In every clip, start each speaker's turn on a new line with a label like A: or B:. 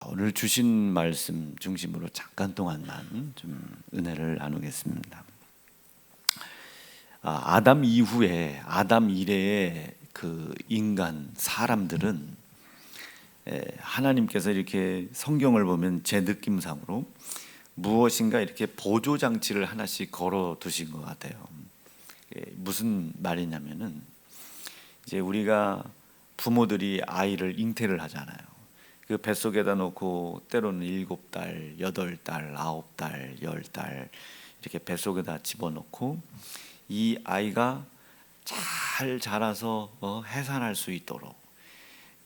A: 오늘 주신 말씀 중심으로 잠깐 동안만 좀 은혜를 나누겠습니다. 아담 이후에 아담 이래의 그 인간 사람들은 하나님께서 이렇게 성경을 보면 제 느낌상으로 무엇인가 이렇게 보조 장치를 하나씩 걸어 두신 것 같아요. 무슨 말이냐면은 이제 우리가 부모들이 아이를 잉태를 하잖아요. 그 뱃속에다 놓고 때로는 7달, 8달, 9달, 10달 이렇게 뱃속에다 집어넣고 이 아이가 잘 자라서 해산할 수 있도록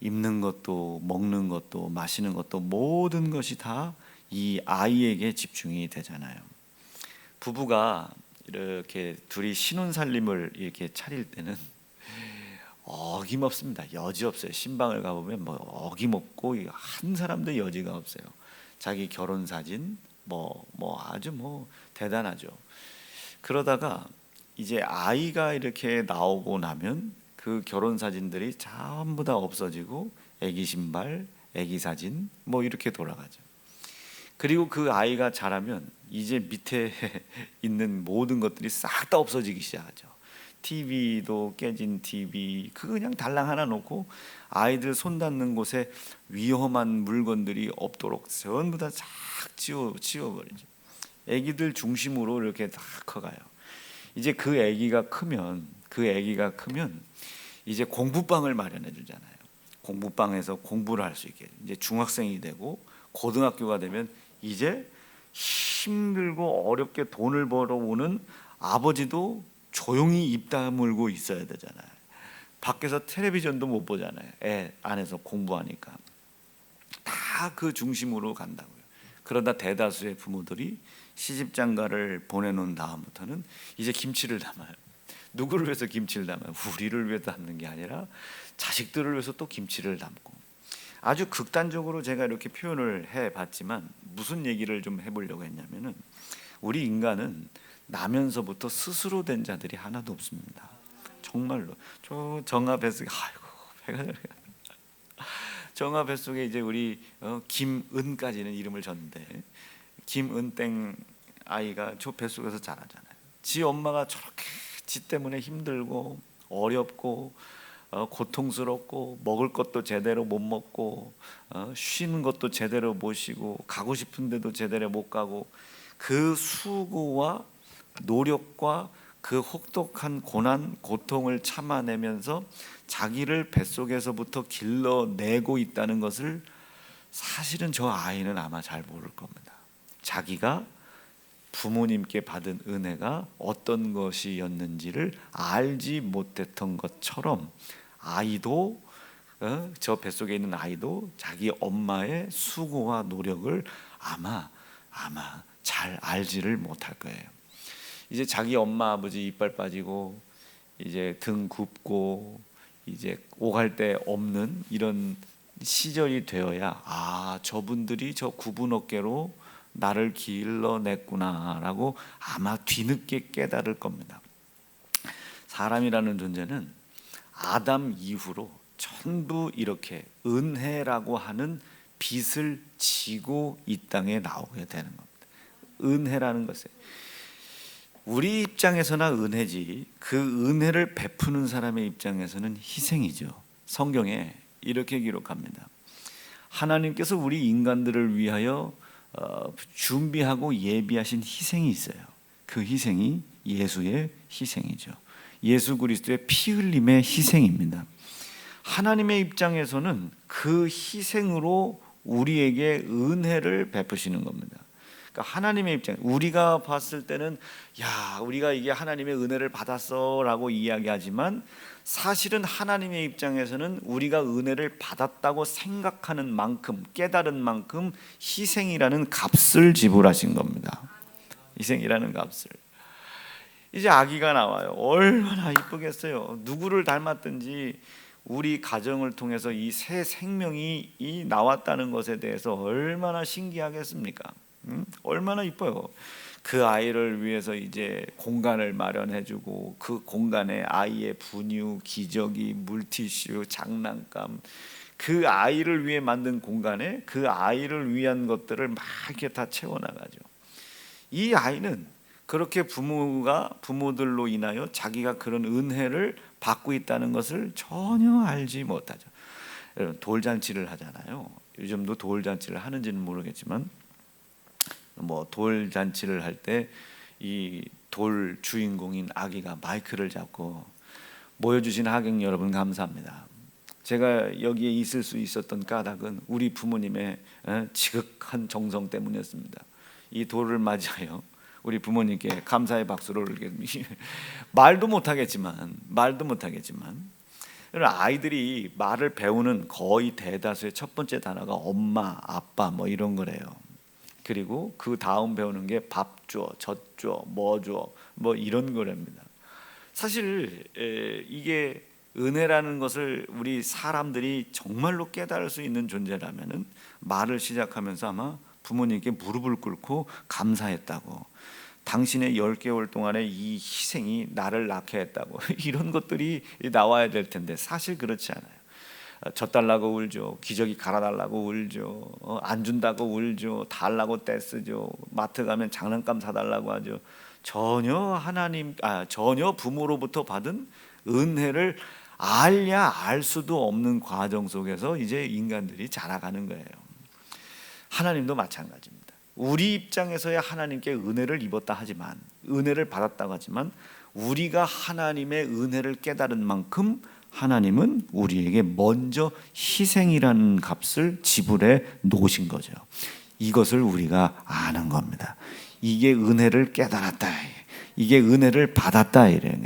A: 입는 것도 먹는 것도 마시는 것도 모든 것이 다 이 아이에게 집중이 되잖아요. 부부가 이렇게 둘이 신혼살림을 이렇게 차릴 때는 어김없습니다. 여지 없어요. 신방을 가보면 뭐 어김없고 한 사람도 여지가 없어요. 자기 결혼 사진 아주 대단하죠. 그러다가 이제 아이가 이렇게 나오고 나면 그 결혼 사진들이 전부 다 없어지고 아기 신발, 아기 사진 이렇게 돌아가죠. 그리고 그 아이가 자라면 이제 밑에 있는 모든 것들이 싹 다 없어지기 시작하죠. TV도 깨진 TV 그냥 달랑 하나 놓고 아이들 손 닿는 곳에 위험한 물건들이 없도록 전부 다 싹 치워버리죠. 아기들 중심으로 이렇게 다 커가요. 이제 그 아기가 크면 이제 공부방을 마련해 주잖아요. 공부방에서 공부를 할 수 있게 이제 중학생이 되고 고등학교가 되면 이제 힘들고 어렵게 돈을 벌어오는 아버지도 조용히 입 다물고 있어야 되잖아요. 밖에서 텔레비전도 못 보잖아요. 애 안에서 공부하니까 다 그 중심으로 간다고요. 그러다 대다수의 부모들이 시집장가를 보내놓은 다음부터는 이제 김치를 담아요. 누구를 위해서 김치를 담아요? 우리를 위해서 담는 게 아니라 자식들을 위해서 또 김치를 담고, 아주 극단적으로 제가 이렇게 표현을 해봤지만 무슨 얘기를 좀 해보려고 했냐면은 우리 인간은 나면서부터 스스로 된 자들이 하나도 없습니다. 정말로. 저 정아 뱃속에 배가 정아 뱃속에 이제 우리 김은까지는 이름을 졌는데 김은땡 아이가 저 뱃속에서 자라잖아요. 지 엄마가 저렇게 지 때문에 힘들고 어렵고 고통스럽고 먹을 것도 제대로 못 먹고 쉬는 것도 제대로 못 쉬고 가고 싶은 데도 제대로 못 가고 그 수고와 노력과 그 혹독한 고난 고통을 참아내면서 자기를 뱃속에서부터 길러내고 있다는 것을 사실은 저 아이는 아마 잘 모를 겁니다. 자기가 부모님께 받은 은혜가 어떤 것이었는지를 알지 못했던 것처럼 아이도 저 뱃속에 있는 아이도 자기 엄마의 수고와 노력을 아마 잘 알지를 못할 거예요. 이제 자기 엄마 아버지 이빨 빠지고 이제 등 굽고 이제 오갈 데 없는 이런 시절이 되어야 저분들이 저 굽은 어깨로 나를 길러냈구나라고 아마 뒤늦게 깨달을 겁니다. 사람이라는 존재는 아담 이후로 전부 이렇게 은혜라고 하는 빚을 지고 이 땅에 나오게 되는 겁니다. 은혜라는 것에 우리 입장에서나 은혜지 그 은혜를 베푸는 사람의 입장에서는 희생이죠. 성경에 이렇게 기록합니다. 하나님께서 우리 인간들을 위하여 준비하고 예비하신 희생이 있어요. 그 희생이 예수의 희생이죠. 예수 그리스도의 피 흘림의 희생입니다. 하나님의 입장에서는 그 희생으로 우리에게 은혜를 베푸시는 겁니다. 그러니까 하나님의 입장, 우리가 봤을 때는 우리가 이게 하나님의 은혜를 받았어라고 이야기하지만 사실은 하나님의 입장에서는 우리가 은혜를 받았다고 생각하는 만큼, 깨달은 만큼 희생이라는 값을 지불하신 겁니다. 희생이라는 값을. 이제 아기가 나와요. 얼마나 이쁘겠어요. 누구를 닮았든지 우리 가정을 통해서 이 새 생명이 나왔다는 것에 대해서 얼마나 신기하겠습니까? 얼마나 이뻐요. 그 아이를 위해서 이제 공간을 마련해주고 그 공간에 아이의 분유, 기저귀, 물티슈, 장난감 그 아이를 위해 만든 공간에 그 아이를 위한 것들을 막 이렇게 다 채워나가죠. 이 아이는 그렇게 부모들로 인하여 자기가 그런 은혜를 받고 있다는 것을 전혀 알지 못하죠. 여러분, 돌잔치를 하잖아요. 요즘도 돌잔치를 하는지는 모르겠지만 뭐 돌잔치를 할 때 이 돌 주인공인 아기가 마이크를 잡고 모여주신 하객 여러분 감사합니다. 제가 여기에 있을 수 있었던 까닭은 우리 부모님의 지극한 정성 때문이었습니다. 이 돌을 맞이하여 우리 부모님께 감사의 박수를 말도 못하겠지만 아이들이 말을 배우는 거의 대다수의 첫 번째 단어가 엄마, 아빠 뭐 이런 거래요. 그리고 그 다음 배우는 게 밥 줘, 젖 줘, 뭐 줘, 뭐 이런 거랍니다. 사실 이게 은혜라는 것을 우리 사람들이 정말로 깨달을 수 있는 존재라면은 말을 시작하면서 아마 부모님께 무릎을 꿇고 감사했다고, 당신의 10개월 동안의 이 희생이 나를 낳게 했다고 이런 것들이 나와야 될 텐데 사실 그렇지 않아요. 젖 달라고 울죠. 기저귀 갈아달라고 울죠. 안 준다고 울죠. 달라고 떼쓰죠. 마트 가면 장난감 사달라고 하죠. 전혀 전혀 부모로부터 받은 은혜를 알야 알 수도 없는 과정 속에서 이제 인간들이 자라가는 거예요. 하나님도 마찬가지입니다. 우리 입장에서야 하나님께 은혜를 입었다 하지만, 은혜를 받았다고 하지만, 우리가 하나님의 은혜를 깨달은 만큼 하나님은 우리에게 먼저 희생이라는 값을 지불해 놓으신 거죠. 이것을 우리가 아는 겁니다. 이게 은혜를 깨달았다, 이게 은혜를 받았다 이래.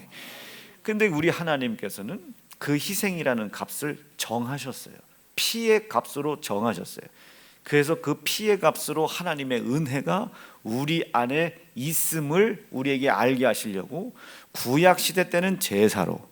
A: 근데 우리 하나님께서는 그 희생이라는 값을 정하셨어요. 피의 값으로 정하셨어요. 그래서 그 피의 값으로 하나님의 은혜가 우리 안에 있음을 우리에게 알게 하시려고 구약 시대 때는 제사로,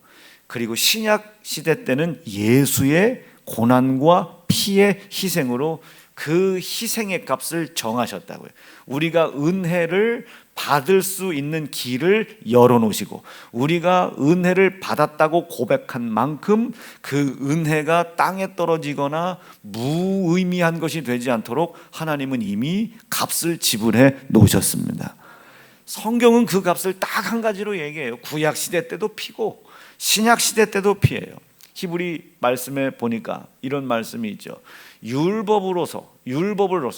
A: 그리고 신약 시대 때는 예수의 고난과 피의 희생으로 그 희생의 값을 정하셨다고요. 우리가 은혜를 받을 수 있는 길을 열어놓으시고, 우리가 은혜를 받았다고 고백한 만큼 그 은혜가 땅에 떨어지거나 무의미한 것이 되지 않도록 하나님은 이미 값을 지불해 놓으셨습니다. 성경은 그 값을 딱 한 가지로 얘기해요. 구약 시대 때도 피고 신약 시대 때도 피해요. 히브리 말씀에 보니까 이런 말씀이 있죠. 율법으로서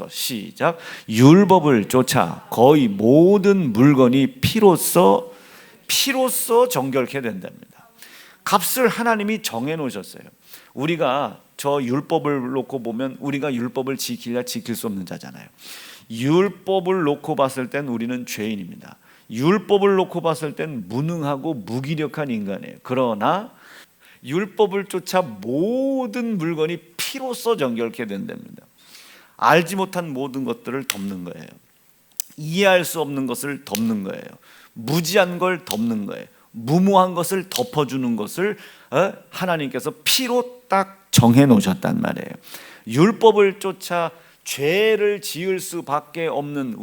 A: 시작. 율법을 쫓아 거의 모든 물건이 피로써 정결케 된답니다. 값을 하나님이 정해 놓으셨어요. 우리가 저 율법을 놓고 보면 우리가 율법을 지키려 지킬 수 없는 자잖아요. 율법을 놓고 봤을 땐 우리는 죄인입니다. 율법을 놓고 봤을 땐 무능하고 무기력한 인간이에요. 그러나 율법을 쫓아 모든 물건이 피로써 정결케 된답니다. 알지 못한 모든 것들을 덮는 거예요. 이해할 수 없는 것을 덮는 거예요. 무지한 걸 덮는 거예요. 무모한 것을 덮어주는 것을 하나님께서 피로 딱 정해 놓으셨단 말이에요. 율법을 쫓아 죄를 지을 수밖에 없는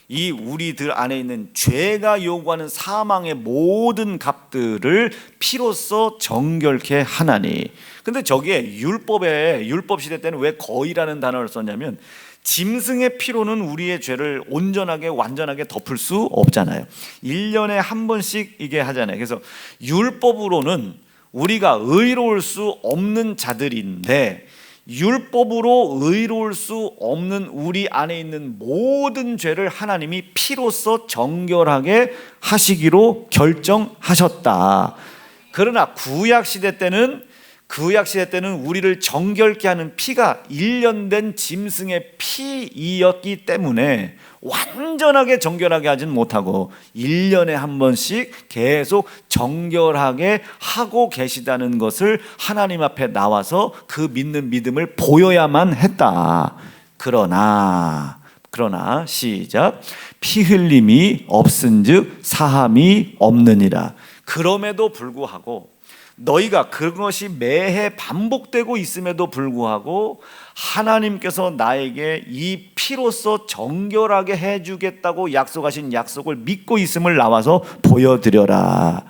A: 이 우리들 안에 있는 죄가 요구하는 사망의 모든 값들을 피로써 정결케 하나니. 근데 저기에 율법 시대 때는 왜 거의라는 단어를 썼냐면, 짐승의 피로는 우리의 죄를 온전하게 완전하게 덮을 수 없잖아요. 1년에 한 번씩 이게 하잖아요. 그래서 율법으로는 우리가 의로울 수 없는 자들인데, 율법으로 의로울 수 없는 우리 안에 있는 모든 죄를 하나님이 피로써 정결하게 하시기로 결정하셨다. 그러나 구약 시대 때는 우리를 정결케 하는 피가 1년 된 짐승의 피이었기 때문에 완전하게 정결하게 하진 못하고 1년에 한 번씩 계속 정결하게 하고 계시다는 것을 하나님 앞에 나와서 그 믿는 믿음을 보여야만 했다. 그러나 시작. 피 흘림이 없은즉 사함이 없느니라. 그럼에도 불구하고, 너희가 그것이 매해 반복되고 있음에도 불구하고 하나님께서 나에게 이 피로써 정결하게 해주겠다고 약속하신 약속을 믿고 있음을 나와서 보여드려라.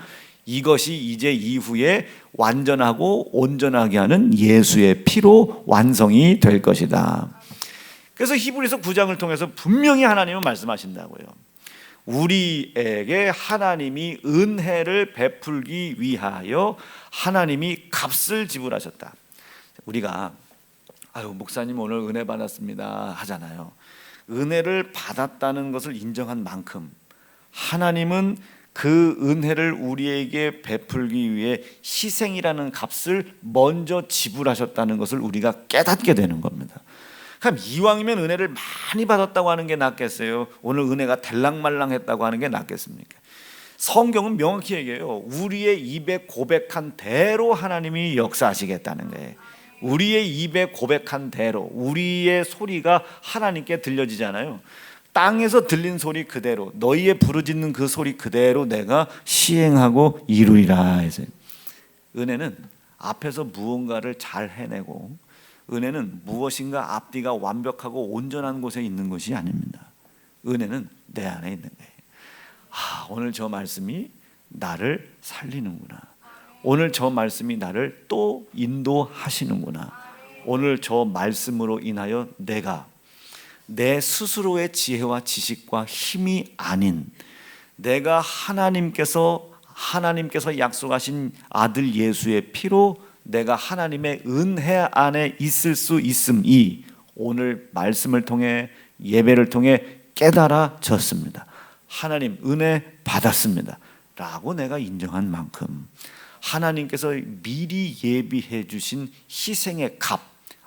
A: 이것이 이제 이후에 완전하고 온전하게 하는 예수의 피로 완성이 될 것이다. 그래서 히브리서 9장을 통해서 분명히 하나님은 말씀하신다고요. 우리에게 하나님이 은혜를 베풀기 위하여 하나님이 값을 지불하셨다. 우리가 목사님 오늘 은혜 받았습니다 하잖아요. 은혜를 받았다는 것을 인정한 만큼 하나님은 그 은혜를 우리에게 베풀기 위해 희생이라는 값을 먼저 지불하셨다는 것을 우리가 깨닫게 되는 겁니다. 그럼 이왕이면 은혜를 많이 받았다고 하는 게 낫겠어요? 오늘 은혜가 될랑말랑했다고 하는 게 낫겠습니까? 성경은 명확히 얘기해요. 우리의 입에 고백한 대로 하나님이 역사하시겠다는 거예요. 우리의 입에 고백한 대로 우리의 소리가 하나님께 들려지잖아요. 땅에서 들린 소리 그대로, 너희의 부르짖는 그 소리 그대로 내가 시행하고 이루리라 해서, 은혜는 앞에서 무언가를 잘 해내고, 은혜는 무엇인가 앞뒤가 완벽하고 온전한 곳에 있는 것이 아닙니다. 은혜는 내 안에 있는 거예요. 오늘 저 말씀이 나를 살리는구나. 오늘 저 말씀이 나를 또 인도하시는구나. 오늘 저 말씀으로 인하여 내가 내 스스로의 지혜와 지식과 힘이 아닌, 내가 하나님께서 약속하신 아들 예수의 피로 내가 하나님의 은혜 안에 있을 수 있음이 오늘 말씀을 통해, 예배를 통해 깨달아졌습니다. 하나님 은혜 받았습니다 라고 내가 인정한 만큼 하나님께서 미리 예비해 주신 희생의 값,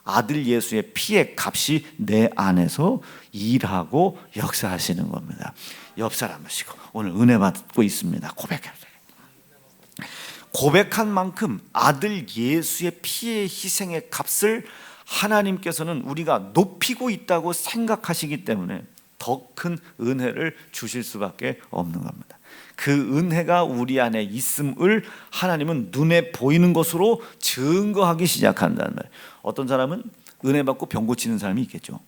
A: 아들 예수의 피의 값이 내 안에서 일하고 역사하시는 겁니다. 옆 사람 하시고 오늘 은혜 받고 있습니다. 고백한 만큼 아들 예수의 피의 희생의 값을 하나님께서는 우리가 높이고 있다고 생각하시기 때문에 더 큰 은혜를 주실 수밖에 없는 겁니다. 그 은혜가 우리 안에 있음을 하나님은 눈에 보이는 것으로 증거하기 시작한다는 거예요. 어떤 사람은 은혜 받고 병 고치는 사람이 있겠죠.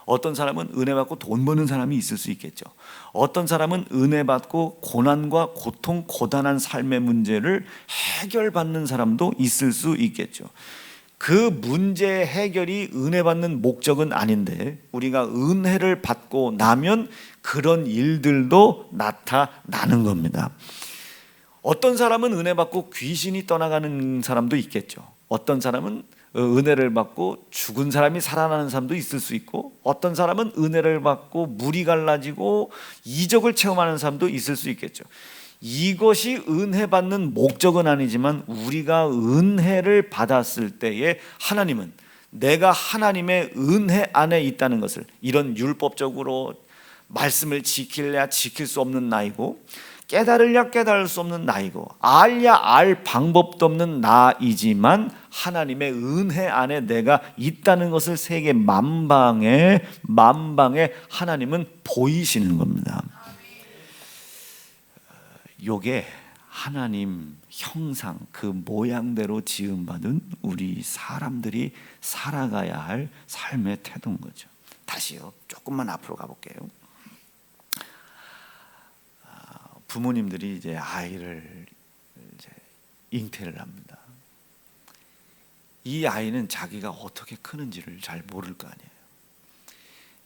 A: 어떤 사람은 은혜 받고 돈 버는 사람이 있을 수 있겠죠. 어떤 사람은 은혜 받고 고난과 고통, 고단한 삶의 문제를 해결받는 사람도 있을 수 있겠죠. 그 문제 해결이 은혜 받는 목적은 아닌데 우리가 은혜를 받고 나면 그런 일들도 나타나는 겁니다. 어떤 사람은 은혜 받고 귀신이 떠나가는 사람도 있겠죠. 어떤 사람은 은혜를 받고 죽은 사람이 살아나는 사람도 있을 수 있고, 어떤 사람은 은혜를 받고 물이 갈라지고 이적을 체험하는 사람도 있을 수 있겠죠. 이것이 은혜 받는 목적은 아니지만 우리가 은혜를 받았을 때에 하나님은 내가 하나님의 은혜 안에 있다는 것을, 이런 율법적으로 말씀을 지킬래야 지킬 수 없는 나이고 깨달으려 깨달을 수 없는 나이고 알야 알 방법도 없는 나이지만 하나님의 은혜 안에 내가 있다는 것을 세계 만방에 하나님은 보이시는 겁니다. 요게 하나님 형상, 그 모양대로 지음받은 우리 사람들이 살아가야 할 삶의 태도인 거죠. 다시요, 조금만 앞으로 가볼게요. 부모님들이 이제 아이를 이제 잉태를 합니다. 이 아이는 자기가 어떻게 크는지를 잘 모를 거 아니에요.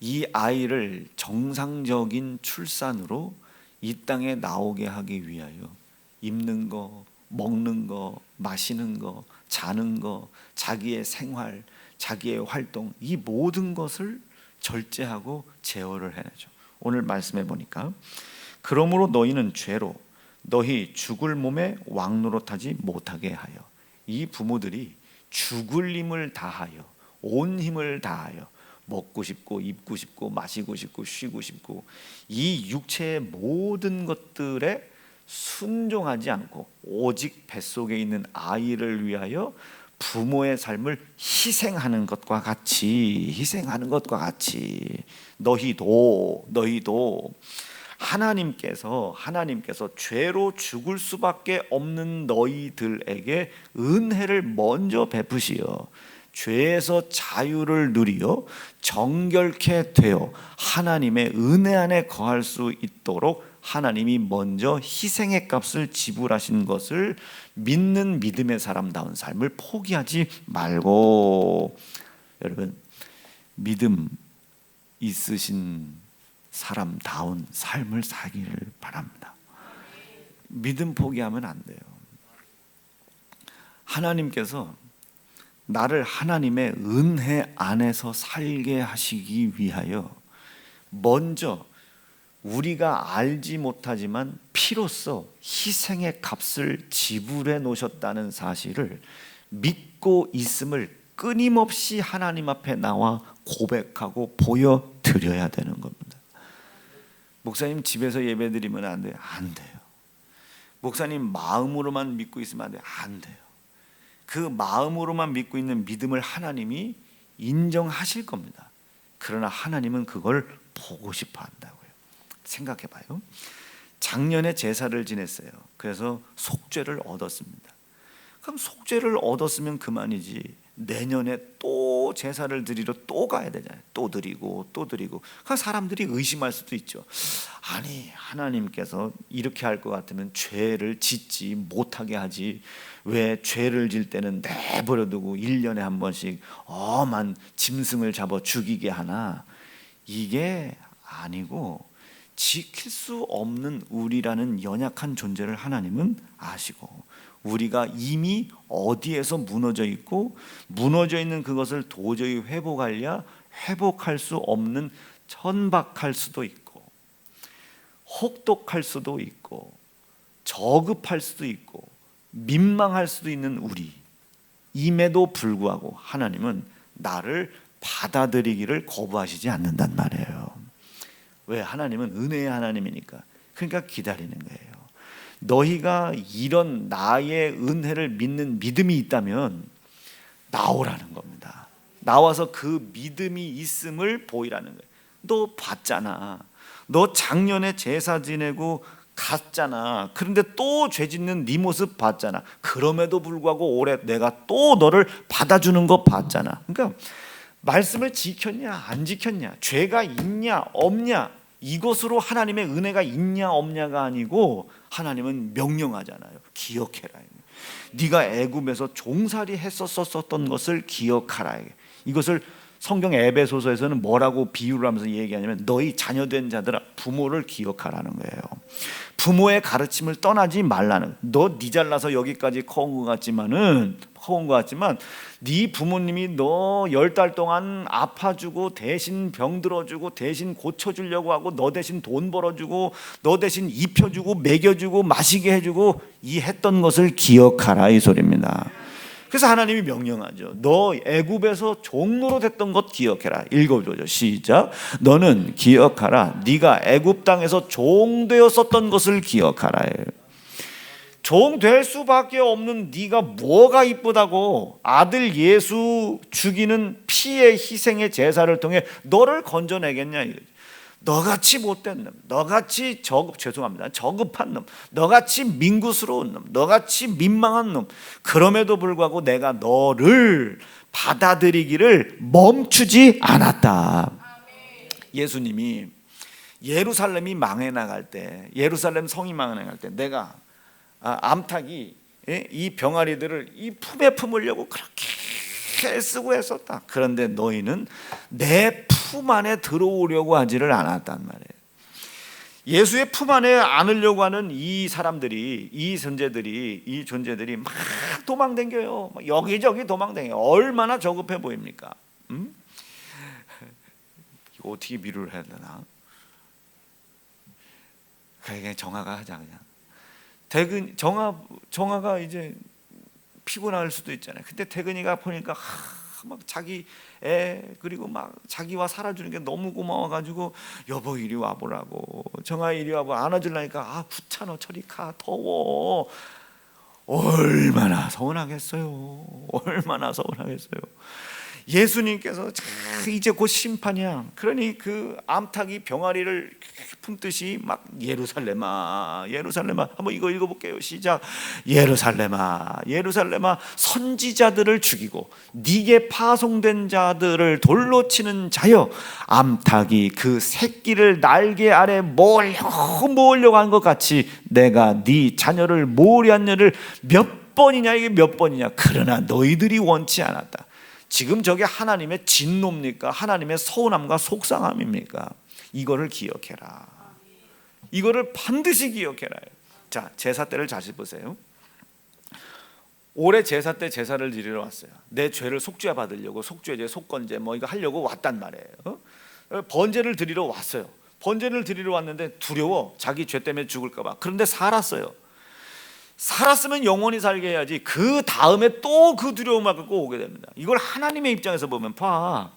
A: 이 아이를 정상적인 출산으로 이 땅에 나오게 하기 위하여 입는 거, 먹는 거, 마시는 거, 자는 거, 자기의 생활, 자기의 활동, 이 모든 것을 절제하고 제어를 해내죠. 오늘 말씀해 보니까 그러므로 너희는 죄로 너희 죽을 몸에 왕노릇하지 못하게 하여, 이 부모들이 죽을 힘을 다하여 온 힘을 다하여 먹고 싶고 입고 싶고 마시고 싶고 쉬고 싶고 이 육체의 모든 것들에 순종하지 않고 오직 뱃속에 있는 아이를 위하여 부모의 삶을 희생하는 것과 같이 너희도 하나님께서 죄로 죽을 수밖에 없는 너희들에게 은혜를 먼저 베푸시어 죄에서 자유를 누리어 정결케 되어 하나님의 은혜 안에 거할 수 있도록 하나님이 먼저 희생의 값을 지불하신 것을 믿는 믿음의 사람다운 삶을 포기하지 말고, 여러분 믿음 있으신 사람다운 삶을 살기를 바랍니다. 믿음 포기하면 안 돼요. 하나님께서 나를 하나님의 은혜 안에서 살게 하시기 위하여 먼저 우리가 알지 못하지만 피로써 희생의 값을 지불해 놓으셨다는 사실을 믿고 있음을 끊임없이 하나님 앞에 나와 고백하고 보여드려야 되는 겁니다. 목사님 집에서 예배드리면 안 돼요? 안 돼요. 목사님 마음으로만 믿고 있으면 안 돼요? 안 돼요. 그 마음으로만 믿고 있는 믿음을 하나님이 인정하실 겁니다. 그러나 하나님은 그걸 보고 싶어 한다고요. 생각해 봐요. 작년에 제사를 지냈어요. 그래서 속죄를 얻었습니다. 그럼 속죄를 얻었으면 그만이지, 내년에 또 제사를 드리러 또 가야 되잖아요. 또 드리고 또 드리고. 그러니까 사람들이 의심할 수도 있죠. 아니, 하나님께서 이렇게 할 것 같으면 죄를 짓지 못하게 하지, 왜 죄를 질 때는 내버려두고 1년에 한 번씩 엄한 짐승을 잡아 죽이게 하나? 이게 아니고, 지킬 수 없는 우리라는 연약한 존재를 하나님은 아시고, 우리가 이미 어디에서 무너져 있고, 무너져 있는 그것을 도저히 회복할 수 없는, 천박할 수도 있고 혹독할 수도 있고 저급할 수도 있고 민망할 수도 있는 우리임에도 불구하고 하나님은 나를 받아들이기를 거부하시지 않는단 말이에요. 왜? 하나님은 은혜의 하나님이니까. 그러니까 기다리는 거예요. 너희가 이런 나의 은혜를 믿는 믿음이 있다면 나오라는 겁니다. 나와서 그 믿음이 있음을 보이라는 거예요. 너 봤잖아. 너 작년에 제사 지내고 갔잖아. 그런데 또 죄 짓는 네 모습 봤잖아. 그럼에도 불구하고 올해 내가 또 너를 받아주는 거 봤잖아. 그러니까 말씀을 지켰냐 안 지켰냐, 죄가 있냐 없냐, 이것으로 하나님의 은혜가 있냐 없냐가 아니고, 하나님은 명령하잖아요. 기억해라. 네가 애굽에서 종살이 했었던 것을 기억하라. 이것을 성경 에베소서에서는 뭐라고 비유를 하면서 얘기하냐면, 너희 자녀된 자들아 부모를 기억하라는 거예요. 부모의 가르침을 떠나지 말라는. 너 네 잘나서 여기까지 커온 것 같지만 네 부모님이 너 10달 동안 아파주고 대신 병 들어주고 대신 고쳐주려고 하고 너 대신 돈 벌어주고 너 대신 입혀주고 먹여주고 마시게 해주고 이 했던 것을 기억하라, 이 소리입니다. 그래서 하나님이 명령하죠. 너 애굽에서 종로로 됐던 것 기억해라. 읽어보죠. 시작. 너는 기억하라. 네가 애굽 땅에서 종되었었던 것을 기억하라. 종 될 수밖에 없는 네가 뭐가 이쁘다고 아들 예수 죽이는 피의 희생의 제사를 통해 너를 건져내겠냐 이거지. 너같이 못된 놈, 너같이 저급한 놈, 너같이 민구스러운 놈, 너같이 민망한 놈, 그럼에도 불구하고 내가 너를 받아들이기를 멈추지 않았다. 예수님이 예루살렘이 망해 나갈 때, 예루살렘 성이 망해 나갈 때 내가 암탉이 이 병아리들을 이 품에 품으려고 그렇게 애쓰고 했었다. 그런데 너희는 내 품 안에 들어오려고 하지를 않았단 말이에요. 예수의 품 안에 안으려고 하는 이 사람들이, 이 존재들이 막 도망댕겨요. 여기저기 도망댕겨요. 얼마나 저급해 보입니까? 이거 어떻게 비유를 해야 되나? 그냥 정화가 하자. 그냥 정화가 이제 피곤할 수도 있잖아요. 근데 태근이가 보니까 막 자기 애 그리고 막 자기와 살아주는 게 너무 고마워가지고 여보 이리 와보라고, 정아 이리 와봐, 안아주려니까 귀찮아, 저리 가, 더워. 얼마나 서운하겠어요. 얼마나 서운하겠어요. 예수님께서 이제 곧 심판이야. 그러니 그 암탉이 병아리를 품듯이 막 예루살렘아 예루살렘아, 한번 이거 읽어볼게요. 시작. 예루살렘아 예루살렘아, 선지자들을 죽이고 네게 파송된 자들을 돌로 치는 자여, 암탉이 그 새끼를 날개 아래 모으려고 한 것 같이 내가 네 자녀를 모으려느를 몇 번이냐, 이게 몇 번이냐. 그러나 너희들이 원치 않았다. 지금 저게 하나님의 진노입니까? 하나님의 서운함과 속상함입니까? 이거를 기억해라. 이거를 반드시 기억해라. 자, 제사 때를 다시 보세요. 올해 제사 때 제사를 드리러 왔어요. 내 죄를 속죄 받으려고, 속죄제, 속건제 뭐 이거 하려고 왔단 말이에요. 번제를 드리러 왔어요. 번제를 드리러 왔는데 두려워. 자기 죄 때문에 죽을까 봐. 그런데 살았어요. 살았으면 영원히 살게 해야지. 그 다음에 또 그 두려움을 갖고 오게 됩니다. 이걸 하나님의 입장에서 보면, 봐,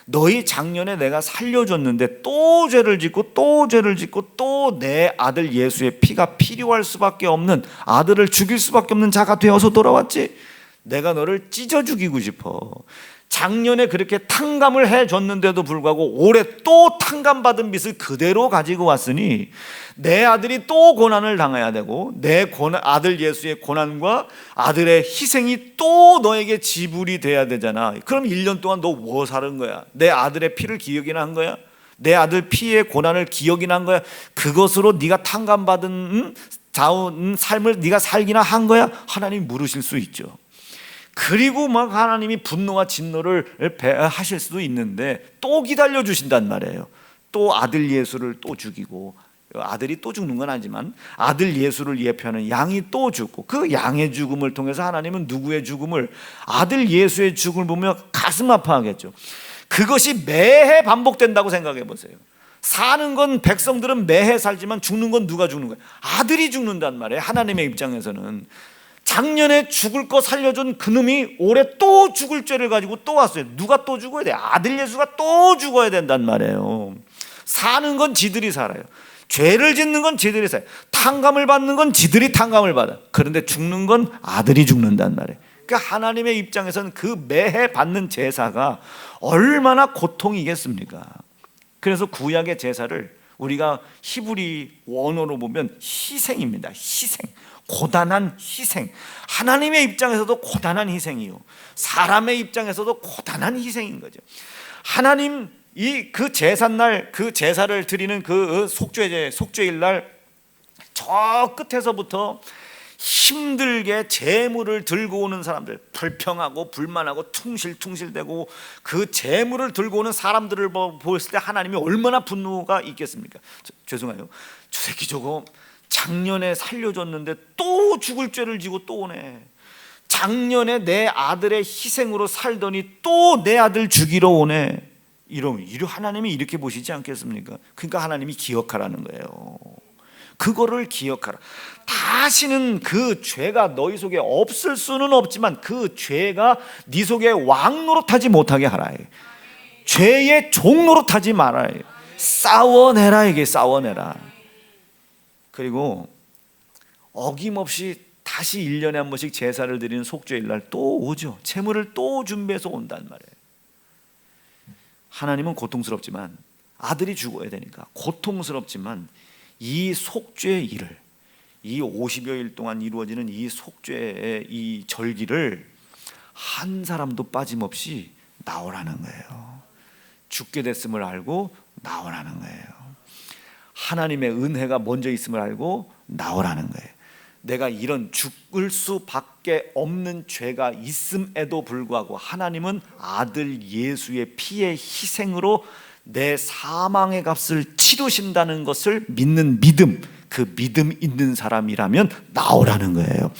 A: 너희 작년에 내가 살려줬는데 또 죄를 짓고 또 죄를 짓고 또 내 아들 예수의 피가 필요할 수밖에 없는, 아들을 죽일 수밖에 없는 자가 되어서 돌아왔지. 내가 너를 찢어 죽이고 싶어. 작년에 그렇게 탕감을 해줬는데도 불구하고 올해 또 탕감받은 빚을 그대로 가지고 왔으니 내 아들이 또 고난을 당해야 되고, 내 아들 예수의 고난과 아들의 희생이 또 너에게 지불이 돼야 되잖아. 그럼 1년 동안 너 뭐 사는 거야? 내 아들의 피를 기억이나 한 거야? 내 아들 피의 고난을 기억이나 한 거야? 그것으로 네가 탕감받은 삶을 네가 살기나 한 거야? 하나님 물으실 수 있죠. 그리고 막 하나님이 분노와 진노를 하실 수도 있는데 또 기다려 주신단 말이에요. 또 아들 예수를 또 죽이고, 아들이 또 죽는 건 아니지만 아들 예수를 예표하는 양이 또 죽고, 그 양의 죽음을 통해서 하나님은 누구의 죽음을? 아들 예수의 죽음을 보며 가슴 아파하겠죠. 그것이 매해 반복된다고 생각해 보세요. 사는 건 백성들은 매해 살지만 죽는 건 누가 죽는 거예요? 아들이 죽는단 말이에요. 하나님의 입장에서는 작년에 죽을 거 살려준 그놈이 올해 또 죽을 죄를 가지고 또 왔어요. 누가 또 죽어야 돼? 아들 예수가 또 죽어야 된단 말이에요. 사는 건 지들이 살아요. 죄를 짓는 건 지들이 살아요. 탕감을 받는 건 지들이 탕감을 받아요. 그런데 죽는 건 아들이 죽는단 말이에요. 그러니까 하나님의 입장에서는 그 매해 받는 제사가 얼마나 고통이겠습니까? 그래서 구약의 제사를 우리가 히브리 원어로 보면 희생입니다. 희생, 고단한 희생. 하나님의 입장에서도 고단한 희생이요, 사람의 입장에서도 고단한 희생인 거죠. 하나님 그 제삿날, 그 제사를 드리는 그 속죄일 날 저 끝에서부터 힘들게 제물을 들고 오는 사람들, 불평하고 불만하고 퉁실퉁실대고 그 제물을 들고 오는 사람들을 보았을 때 하나님이 얼마나 분노가 있겠습니까? 죄송해요, 저 새끼 저거 작년에 살려줬는데 또 죽을 죄를 지고 또 오네. 작년에 내 아들의 희생으로 살더니 또 내 아들 죽이러 오네. 이러면 하나님이 이렇게 보시지 않겠습니까? 그러니까 하나님이 기억하라는 거예요. 그거를 기억하라. 다시는 그 죄가 너희 속에 없을 수는 없지만 그 죄가 네 속에 왕노릇하지 못하게 하라. 죄의 종노릇하지 말아야. 싸워내라. 이게 싸워내라. 그리고 어김없이 다시 1년에 한 번씩 제사를 드리는 속죄일날 또 오죠. 제물을 또 준비해서 온단 말이에요. 하나님은 고통스럽지만, 아들이 죽어야 되니까 고통스럽지만, 이 속죄의 일을, 이 50여일 동안 이루어지는 이 속죄의 이 절기를 한 사람도 빠짐없이 나오라는 거예요. 죽게 됐음을 알고 나오라는 거예요. 하나님의 은혜가 먼저 있음을 알고 나오라는 거예요. 내가 이런 죽을 수밖에 없는 죄가 있음에도 불구하고 하나님은 아들 예수의 피의 희생으로 내 사망의 값을 치르신다는 것을 믿는 믿음, 그 믿음 있는 사람이라면 나오라는 거예요.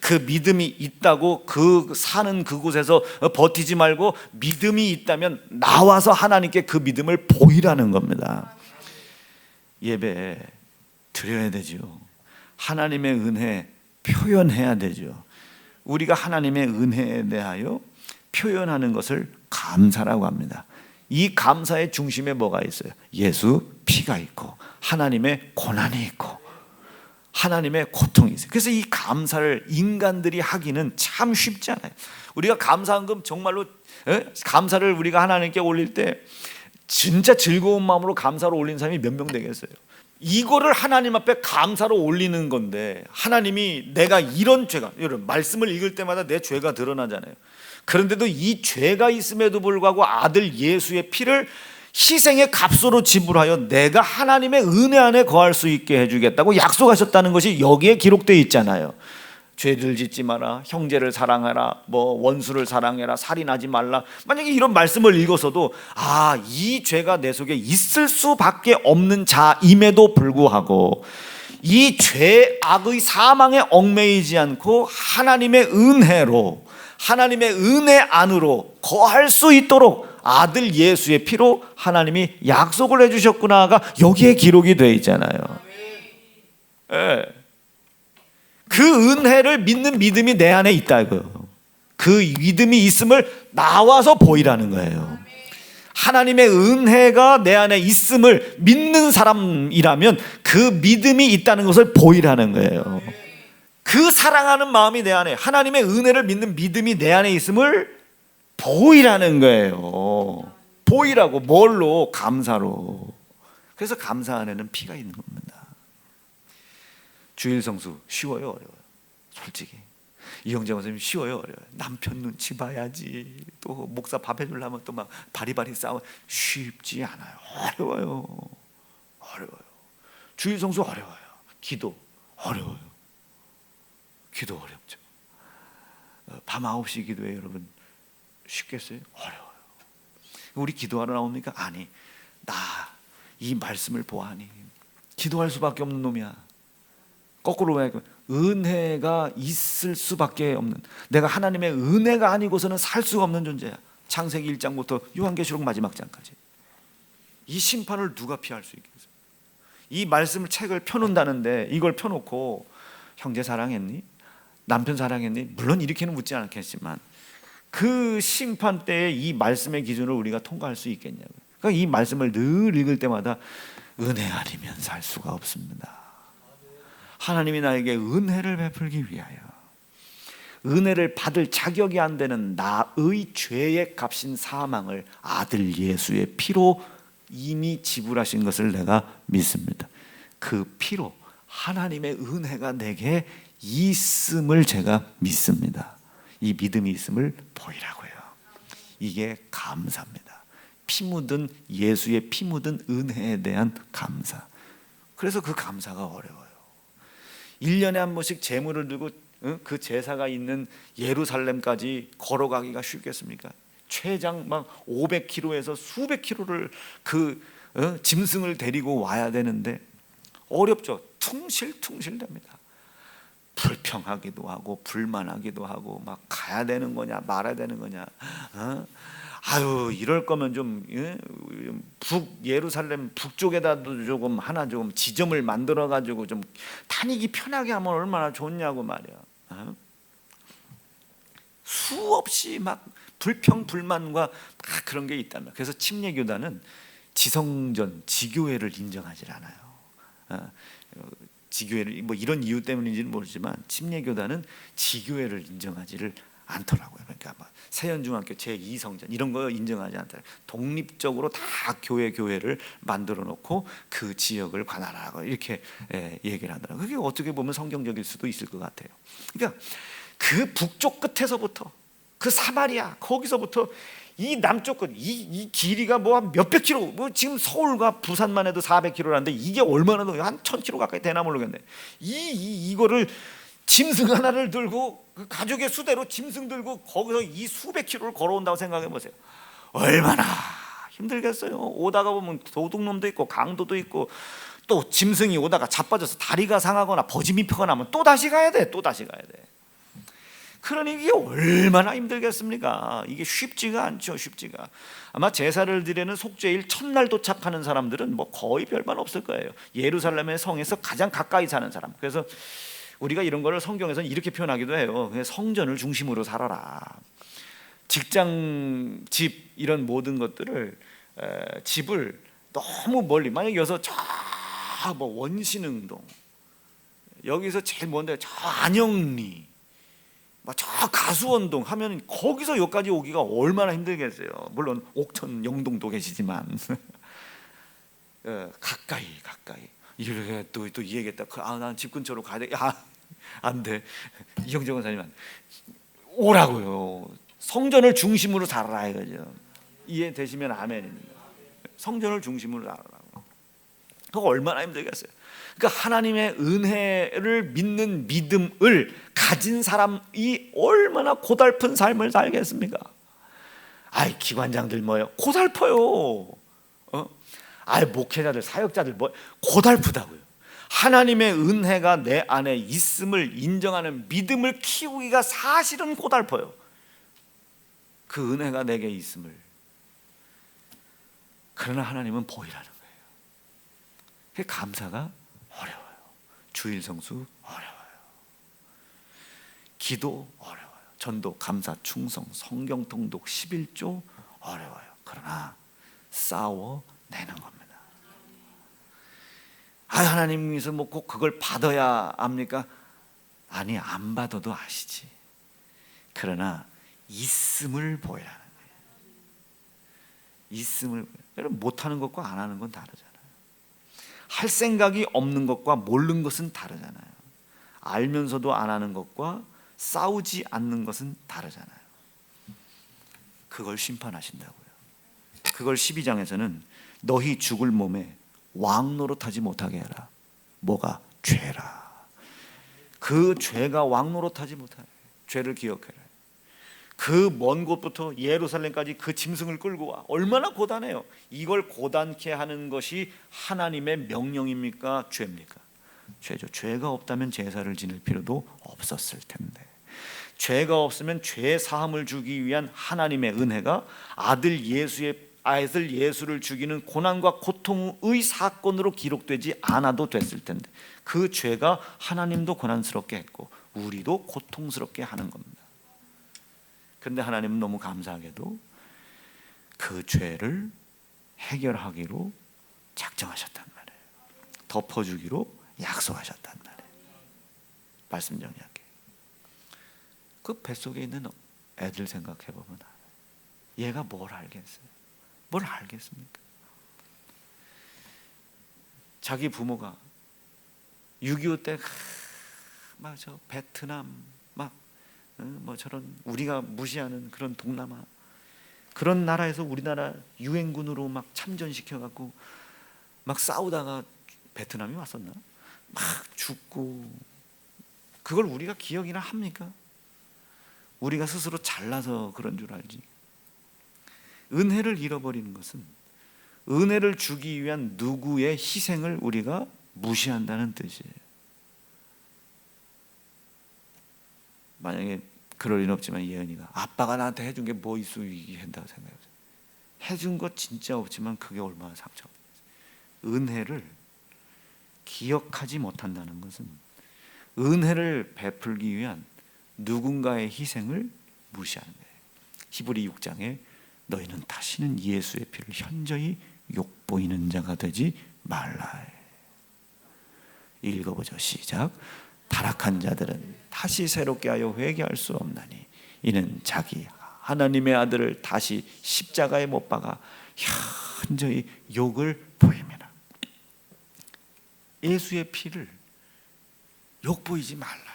A: 그 믿음이 있다고 그 사는 그곳에서 버티지 말고 믿음이 있다면 나와서 하나님께 그 믿음을 보이라는 겁니다. 예배 드려야 되죠. 하나님의 은혜 표현해야 되죠. 우리가 하나님의 은혜에 대하여 표현하는 것을 감사라고 합니다. 이 감사의 중심에 뭐가 있어요? 예수 피가 있고 하나님의 고난이 있고 하나님의 고통이 있어요. 그래서 이 감사를 인간들이 하기는 참 쉽지 않아요. 우리가 감사한금 정말로 감사를 우리가 하나님께 올릴 때 진짜 즐거운 마음으로 감사로 올린 사람이 몇 명 되겠어요? 이거를 하나님 앞에 감사로 올리는 건데, 하나님이 내가 이런 죄가, 여러분 말씀을 읽을 때마다 내 죄가 드러나잖아요. 그런데도 이 죄가 있음에도 불구하고 아들 예수의 피를 희생의 값으로 지불하여 내가 하나님의 은혜 안에 거할 수 있게 해주겠다고 약속하셨다는 것이 여기에 기록되어 있잖아요. 죄를 짓지 마라, 형제를 사랑하라, 뭐 원수를 사랑해라, 살인하지 말라. 만약에 이런 말씀을 읽어서도 이 죄가 내 속에 있을 수밖에 없는 자임에도 불구하고 이 죄악의 사망에 얽매이지 않고 하나님의 은혜로, 하나님의 은혜 안으로 거할 수 있도록 아들 예수의 피로 하나님이 약속을 해주셨구나가 여기에 기록이 되어 있잖아요. 예. 그 은혜를 믿는 믿음이 내 안에 있다고요. 그 믿음이 있음을 나와서 보이라는 거예요. 하나님의 은혜가 내 안에 있음을 믿는 사람이라면 그 믿음이 있다는 것을 보이라는 거예요. 그 사랑하는 마음이 내 안에, 하나님의 은혜를 믿는 믿음이 내 안에 있음을 보이라는 거예요. 보이라고. 뭘로? 감사로. 그래서 감사 안에는 피가 있는 겁니다. 주일 성수 쉬워요, 어려워요? 솔직히 이 형제 선생님 쉬워요, 어려워요? 남편 눈치 봐야지, 또 목사 밥 해주려면 또 막 바리바리 싸워. 쉽지 않아요. 어려워요. 주일 성수 어려워요. 기도 어려워요. 기도 어렵죠. 밤 9시 기도에 여러분 쉽겠어요? 어려워요. 우리 기도하러 나옵니까? 아니, 나 이 말씀을 보아하니 기도할 수밖에 없는 놈이야. 거꾸로 왜 은혜가 있을 수밖에 없는, 내가 하나님의 은혜가 아니고서는 살 수가 없는 존재야. 창세기 1장부터 요한계시록 마지막 장까지. 이 심판을 누가 피할 수 있겠어요? 이 말씀을, 책을 펴놓는다는데 이걸 펴놓고 형제 사랑했니? 남편 사랑했니? 물론 이렇게는 묻지 않겠지만 그 심판 때에 이 말씀의 기준을 우리가 통과할 수 있겠냐고요. 그러니까 이 말씀을 늘 읽을 때마다 은혜 아니면 살 수가 없습니다. 하나님이 나에게 은혜를 베풀기 위하여, 은혜를 받을 자격이 안 되는 나의 죄의 값인 사망을 아들 예수의 피로 이미 지불하신 것을 내가 믿습니다. 그 피로 하나님의 은혜가 내게 있음을 제가 믿습니다. 이 믿음이 있음을 보이라고요. 이게 감사입니다. 피 묻은, 예수의 피 묻은 은혜에 대한 감사. 그래서 그 감사가 어려워요. 1년에 한 번씩 제물을 들고 그 제사가 있는 예루살렘까지 걸어가기가 쉽겠습니까? 최장 막 500km에서 수백 킬로를 그 짐승을 데리고 와야 되는데 어렵죠. 퉁실퉁실됩니다. 불평하기도 하고 불만하기도 하고, 막 가야 되는 거냐 말아야 되는 거냐. 이럴 거면 좀 예루살렘 북쪽에다도 조금 하나 조금 지점을 만들어 가지고 좀 다니기 편하게 하면 얼마나 좋냐고 말이야. 수없이 막 불평 불만과 막 그런 게 있다면, 그래서 침례교단은 지성전 지교회를 인정하지 않아요. 지교회를 뭐 이런 이유 때문인지는 모르지만 침례교단은 지교회를 인정하지를 않더라고요. 그러니까 막 세연중학교 제2성전 이런 거 인정하지 않다. 독립적으로 다 교회를 만들어 놓고 그 지역을 관할하고 이렇게 얘기를 하더라고요. 그게 어떻게 보면 성경적일 수도 있을 것 같아요. 그러니까 그 북쪽 끝에서부터 그 사마리아 거기서부터 이 남쪽 끝, 이 길이가 뭐 한 몇백 킬로, 뭐 지금 서울과 부산만 해도 400km라는데 이게 얼마나 더 한 1000km 가까이 되나 모르겠네. 이거를 짐승 하나를 들고 그 가족의 수대로 짐승 들고 거기서 이 수백 킬로를 걸어온다고 생각해 보세요. 얼마나 힘들겠어요. 오다가 보면 도둑놈도 있고 강도도 있고, 또 짐승이 오다가 자빠져서 다리가 상하거나 버짐이 펴거나 하면 또 다시 가야 돼. 그러니 이게 얼마나 힘들겠습니까? 이게 쉽지가 않죠. 쉽지가. 아마 제사를 드리는 속죄일 첫날 도착하는 사람들은 뭐 거의 별반 없을 거예요. 예루살렘의 성에서 가장 가까이 사는 사람. 그래서 우리가 이런 거를 성경에서는 이렇게 표현하기도 해요. 성전을 중심으로 살아라. 직장, 집 이런 모든 것들을 집을 너무 멀리, 만약 여기서 저 뭐 원신흥동 여기서 제일 먼데 저 안영리 막 저 가수원동 하면 거기서 여기까지 오기가 얼마나 힘들겠어요. 물론 옥천 영동도 계시지만 가까이 이렇게 또 얘기했다. 난 집 근처로 가야 돼. 안 돼. 이영정 원사님 오라고요. 성전을 중심으로 살아라 이거죠. 이해되시면 아멘입니다. 성전을 중심으로 살아라고. 그거 얼마나 힘들겠어요. 그러니까 하나님의 은혜를 믿는 믿음을 가진 사람이 얼마나 고달픈 삶을 살겠습니까? 아이 기관장들 뭐요? 고달퍼요. 아이 목회자들 사역자들 뭐 고달프다고요. 하나님의 은혜가 내 안에 있음을 인정하는 믿음을 키우기가 사실은 고달퍼요. 그 은혜가 내게 있음을. 그러나 하나님은 보이라는 거예요. 그 감사가 어려워요. 주일 성수 어려워요. 기도 어려워요. 전도, 감사, 충성, 성경 통독, 11조 어려워요. 그러나 싸워내는 겁니다. 하나님께서 뭐 꼭 그걸 받아야 압니까? 아니, 안 받아도 아시지. 그러나 있음을 보이라는 거예요. 있음을. 여러분 못하는 것과 안 하는 건 다르잖아요. 할 생각이 없는 것과 모르는 것은 다르잖아요. 알면서도 안 하는 것과 싸우지 않는 것은 다르잖아요. 그걸 심판하신다고요. 그걸 12장에서는 너희 죽을 몸에 왕 노릇하지 못하게 해라. 뭐가? 죄라. 그 죄가 왕 노릇하지 못하게. 죄를 기억해라. 그 먼 곳부터 예루살렘까지 그 짐승을 끌고 와. 얼마나 고단해요. 이걸 고단케 하는 것이 하나님의 명령입니까? 죄입니까? 죄죠. 죄가 없다면 제사를 지낼 필요도 없었을 텐데, 죄가 없으면 죄 사함을 주기 위한 하나님의 은혜가 아들 예수를 죽이는 고난과 고통의 사건으로 기록되지 않아도 됐을 텐데, 그 죄가 하나님도 고난스럽게 했고 우리도 고통스럽게 하는 겁니다. 그런데 하나님은 너무 감사하게도 그 죄를 해결하기로 작정하셨단 말이에요. 덮어주기로 약속하셨단 말이에요. 말씀 정리할게요. 그 뱃속에 있는 애들 생각해보면 얘가 뭘 알겠어요? 뭘 알겠습니까? 자기 부모가 6.25 때 막 저 베트남 막 뭐 저런 우리가 무시하는 그런 동남아 그런 나라에서 우리나라 유엔군으로 막 참전시켜 갖고 막 싸우다가 베트남이 왔었나? 막 죽고, 그걸 우리가 기억이나 합니까? 우리가 스스로 잘나서 그런 줄 알지. 은혜를 잃어버리는 것은 은혜를 주기 위한 누구의 희생을 우리가 무시한다는 뜻이에요. 만약에 그럴 리는 없지만 예은이가 아빠가 나한테 해준 게 뭐 있어 한다고 생각해보세요. 해준 거 진짜 없지만 그게 얼마나 상처. 은혜를 기억하지 못한다는 것은 은혜를 베풀기 위한 누군가의 희생을 무시하는 거예요. 히브리 6장에 너희는 다시는 예수의 피를 현저히 욕보이는 자가 되지 말라. 읽어보죠. 시작. 타락한 자들은 다시 새롭게 하여 회개할 수 없나니 이는 자기 하나님의 아들을 다시 십자가에 못 박아 현저히 욕을 보임이라. 예수의 피를 욕보이지 말라.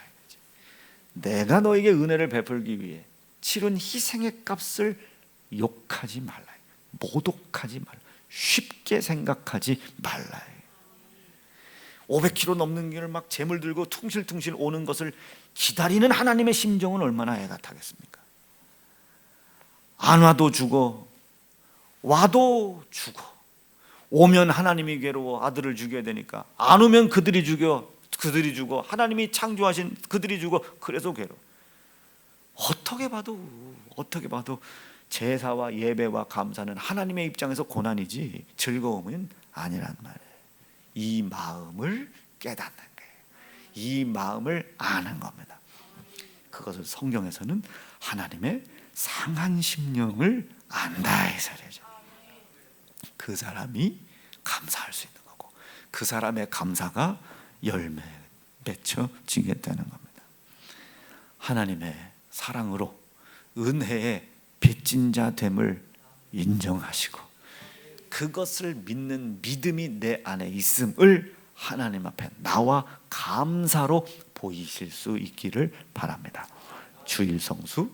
A: 내가 너에게 은혜를 베풀기 위해 치른 희생의 값을 욕하지 말라. 모독하지 말라. 쉽게 생각하지 말라. 500km 넘는 길을 막 재물 들고 퉁실퉁실 오는 것을 기다리는 하나님의 심정은 얼마나 애가 타겠습니까? 안 와도 죽어, 와도 죽어. 오면 하나님이 괴로워 아들을 죽여야 되니까, 안 오면 그들이 죽어. 하나님이 창조하신 그들이 죽어. 그래서 괴로워. 어떻게 봐도 제사와 예배와 감사는 하나님의 입장에서 고난이지 즐거움은 아니란 말이에요. 이 마음을 깨닫는 거예요. 이 마음을 아는 겁니다. 그것을 성경에서는 하나님의 상한 심령을 안다 이 소리죠. 그 사람이 감사할 수 있는 거고, 그 사람의 감사가 열매 맺혀지겠다는 겁니다. 하나님의 사랑으로 은혜의 빚진 자 됨을 인정하시고 그것을 믿는 믿음이 내 안에 있음을 하나님 앞에 나와 감사로 보이실 수 있기를 바랍니다. 주일 성수,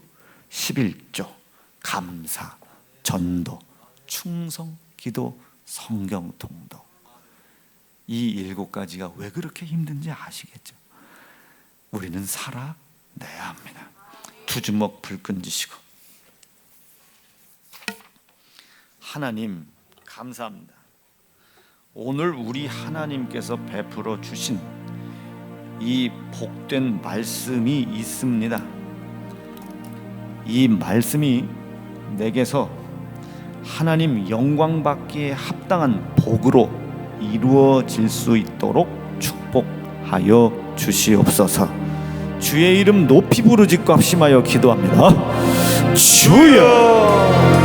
A: 11조, 감사, 전도, 충성, 기도, 성경 통독. 이 7가지가 왜 그렇게 힘든지 아시겠죠? 우리는 살아내야 합니다. 두 주먹 불끈 쥐시고 하나님 감사합니다. 오늘 우리 하나님께서 베풀어 주신 이 복된 말씀이 있습니다. 이 말씀이 내게서 하나님 영광 받기에 합당한 복으로 이루어질 수 있도록 축복하여 주시옵소서. 주의 이름 높이 부르짖고 합심하여 기도합니다. 주여!